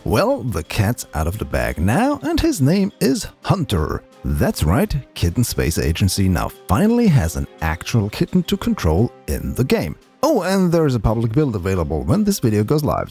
Well, the cat's out of the bag now, and his name is Hunter. That's right, Kitten Space Agency now finally has an actual kitten to control in the game. Oh, and there's a public build available when this video goes live.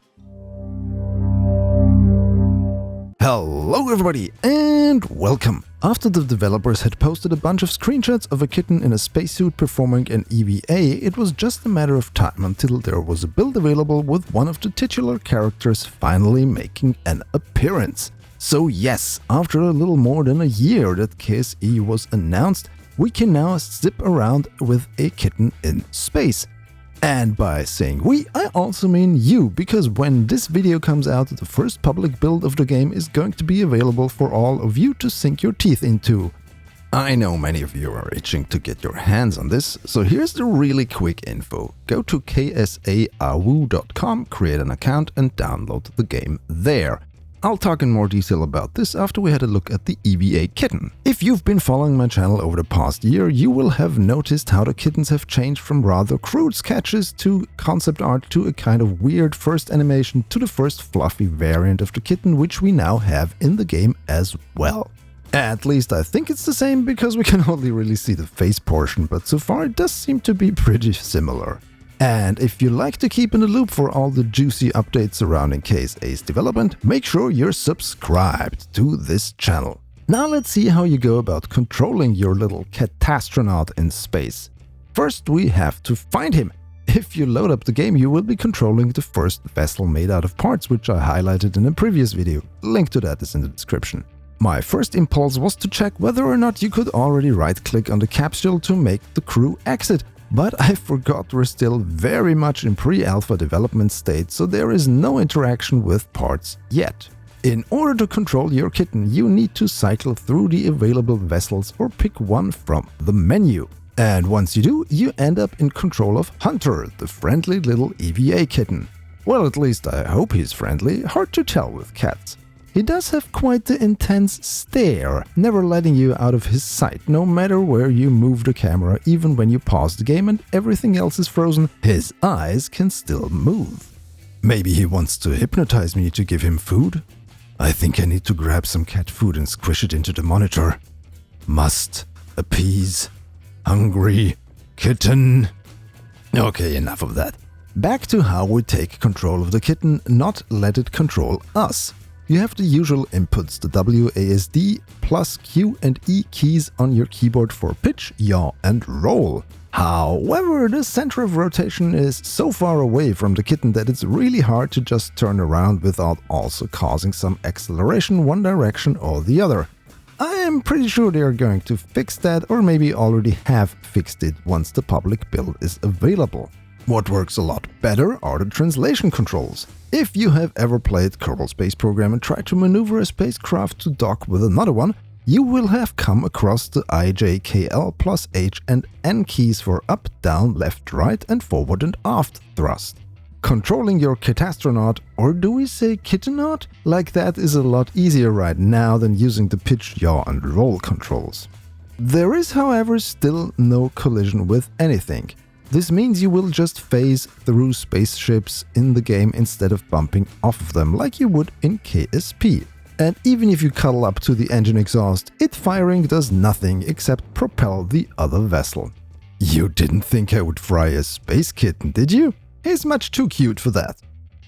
Hello everybody, and welcome! After the developers had posted a bunch of screenshots of a kitten in a spacesuit performing an EVA, it was just a matter of time until there was a build available with one of the titular characters finally making an appearance. So yes, after a little more than a year that KSA was announced, we can now zip around with a kitten in space. And by saying we, I also mean you, because when this video comes out, the first public build of the game is going to be available for all of you to sink your teeth into. I know many of you are itching to get your hands on this, so here's the really quick info. Go to KSA.com, create an account and download the game there. I'll talk in more detail about this after we had a look at the EVA kitten. If you've been following my channel over the past year, you will have noticed how the kittens have changed from rather crude sketches to concept art to a kind of weird first animation to the first fluffy variant of the kitten, which we now have in the game as well. At least I think it's the same because we can only really see the face portion, but so far it does seem to be pretty similar. And if you like to keep in the loop for all the juicy updates surrounding KSA's development, make sure you're subscribed to this channel. Now let's see how you go about controlling your little catastronaut in space. First, we have to find him. If you load up the game, you will be controlling the first vessel made out of parts, which I highlighted in a previous video. Link to that is in the description. My first impulse was to check whether or not you could already right-click on the capsule to make the crew exit. But I forgot we're still very much in pre-alpha development state, so there is no interaction with parts yet. In order to control your kitten, you need to cycle through the available vessels or pick one from the menu. And once you do, you end up in control of Hunter, the friendly little EVA kitten. Well, at least I hope he's friendly, hard to tell with cats. He does have quite the intense stare, never letting you out of his sight, no matter where you move the camera. Even when you pause the game and everything else is frozen, his eyes can still move. Maybe he wants to hypnotize me to give him food? I think I need to grab some cat food and squish it into the monitor. Must appease hungry kitten. Okay, enough of that. Back to how we take control of the kitten, not let it control us. You have the usual inputs, the WASD plus Q and E keys on your keyboard for pitch, yaw and roll. However, the center of rotation is so far away from the kitten that it's really hard to just turn around without also causing some acceleration one direction or the other. I am pretty sure they are going to fix that, or maybe already have fixed it once the public build is available. What works a lot better are the translation controls. If you have ever played Kerbal Space Program and tried to maneuver a spacecraft to dock with another one, you will have come across the I, J, K, L plus H and N keys for up, down, left, right and forward and aft thrust. Controlling your catastronaut, or do we say kittenaut, like that is a lot easier right now than using the pitch, yaw and roll controls. There is, however, still no collision with anything. This means you will just phase through spaceships in the game instead of bumping off of them like you would in KSP. And even if you cuddle up to the engine exhaust, its firing does nothing except propel the other vessel. You didn't think I would fry a space kitten, did you? He's much too cute for that.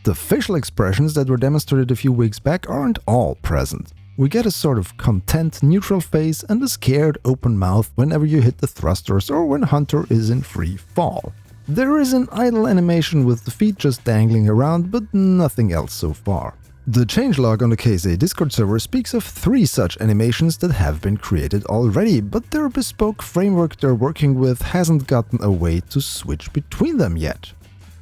The facial expressions that were demonstrated a few weeks back aren't all present. We get a sort of content neutral face and a scared open mouth whenever you hit the thrusters or when Hunter is in free fall. There is an idle animation with the feet just dangling around, but nothing else so far. The changelog on the KSA Discord server speaks of 3 such animations that have been created already, but their bespoke framework they're working with hasn't gotten a way to switch between them yet.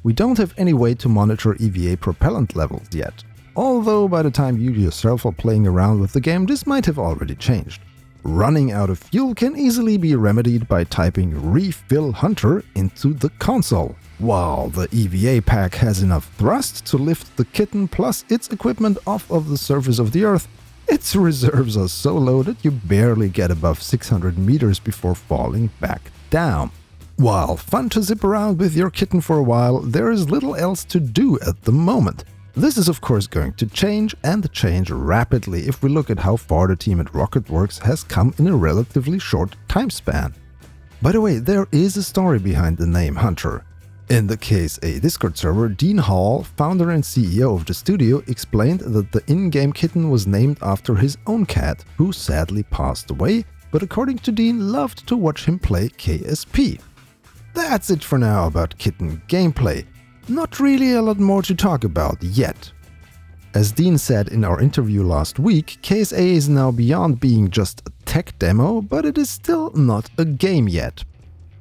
We don't have any way to monitor EVA propellant levels yet. Although by the time you yourself are playing around with the game, this might have already changed. Running out of fuel can easily be remedied by typing refill Hunter into the console. While the EVA pack has enough thrust to lift the kitten plus its equipment off of the surface of the Earth, its reserves are so low that you barely get above 600 meters before falling back down. While fun to zip around with your kitten for a while, there is little else to do at the moment. This is of course going to change, and change rapidly if we look at how far the team at Rocketworks has come in a relatively short time span. By the way, there is a story behind the name Hunter. In the KSA Discord server, Dean Hall, founder and CEO of the studio, explained that the in-game kitten was named after his own cat, who sadly passed away, but according to Dean, loved to watch him play KSP. That's it for now about Kitten gameplay. Not really a lot more to talk about yet. As Dean said in our interview last week, KSA is now beyond being just a tech demo, but it is still not a game yet.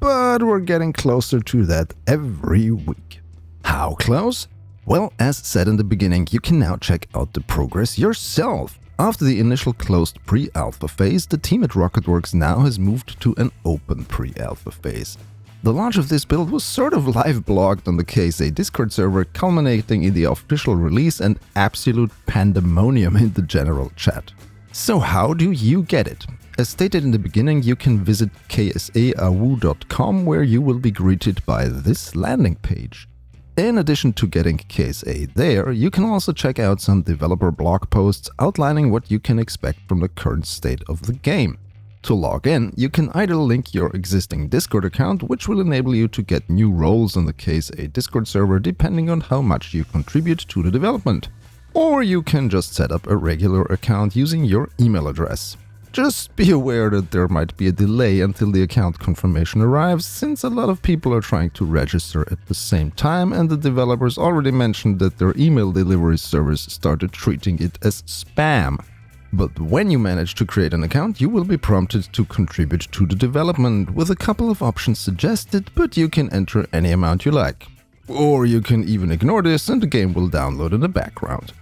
But we're getting closer to that every week. How close? Well, as said in the beginning, you can now check out the progress yourself. After the initial closed pre-alpha phase, the team at Rocketworks now has moved to an open pre-alpha phase. The launch of this build was sort of live blogged on the KSA Discord server, culminating in the official release and absolute pandemonium in the general chat. So how do you get it? As stated in the beginning, you can visit ksaau.com, where you will be greeted by this landing page. In addition to getting KSA there, you can also check out some developer blog posts outlining what you can expect from the current state of the game. To log in, you can either link your existing Discord account, which will enable you to get new roles on the KSA Discord server depending on how much you contribute to the development. Or you can just set up a regular account using your email address. Just be aware that there might be a delay until the account confirmation arrives, since a lot of people are trying to register at the same time, and the developers already mentioned that their email delivery service started treating it as spam. But when you manage to create an account, you will be prompted to contribute to the development, with a couple of options suggested, but you can enter any amount you like. Or you can even ignore this and the game will download in the background.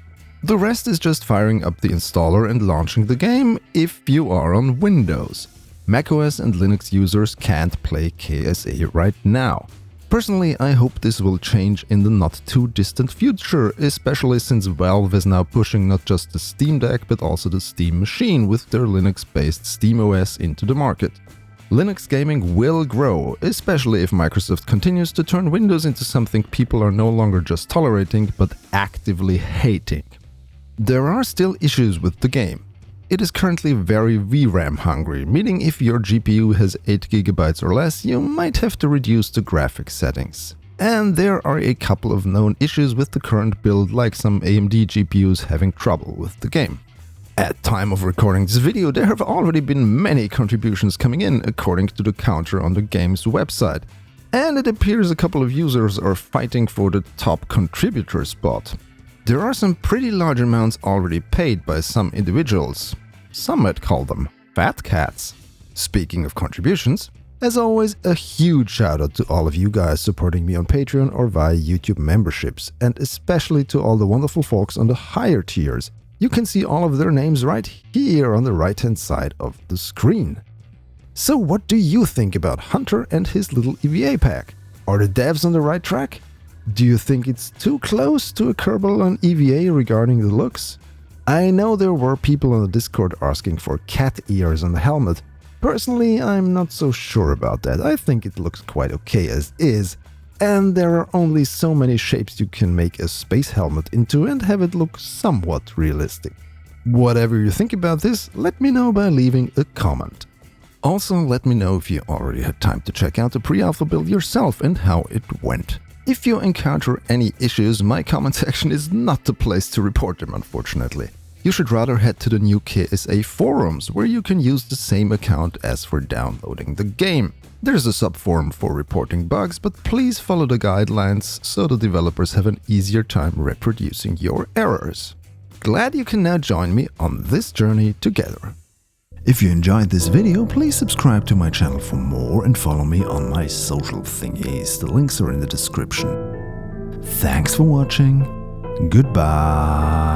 The rest is just firing up the installer and launching the game if you are on Windows. macOS and Linux users can't play KSA right now. Personally, I hope this will change in the not too distant future, especially since Valve is now pushing not just the Steam Deck but also the Steam Machine with their Linux-based SteamOS into the market. Linux gaming will grow, especially if Microsoft continues to turn Windows into something people are no longer just tolerating but actively hating. There are still issues with the game. It is currently very VRAM hungry, meaning if your GPU has 8GB or less, you might have to reduce the graphics settings. And there are a couple of known issues with the current build, like some AMD GPUs having trouble with the game. At time of recording this video, there have already been many contributions coming in, according to the counter on the game's website. And it appears a couple of users are fighting for the top contributor spot. There are some pretty large amounts already paid by some individuals. Some might call them fat cats. Speaking of contributions, as always, a huge shout out to all of you guys supporting me on Patreon or via YouTube memberships, and especially to all the wonderful folks on the higher tiers. You can see all of their names right here on the right hand side of the screen. So what do you think about Hunter and his little EVA pack? Are the devs on the right track? Do you think it's too close to a Kerbal on EVA regarding the looks? I know there were people on the Discord asking for cat ears on the helmet. Personally, I'm not so sure about that. I think it looks quite okay as is, and there are only so many shapes you can make a space helmet into and have it look somewhat realistic. Whatever you think about this, let me know by leaving a comment. Also, let me know if you already had time to check out the pre-alpha build yourself and how it went. If you encounter any issues, my comment section is not the place to report them, unfortunately. You should rather head to the new KSA forums, where you can use the same account as for downloading the game. There's a subforum for reporting bugs, but please follow the guidelines so the developers have an easier time reproducing your errors. Glad you can now join me on this journey together. If you enjoyed this video, please subscribe to my channel for more and follow me on my social thingies. The links are in the description. Thanks for watching. Goodbye.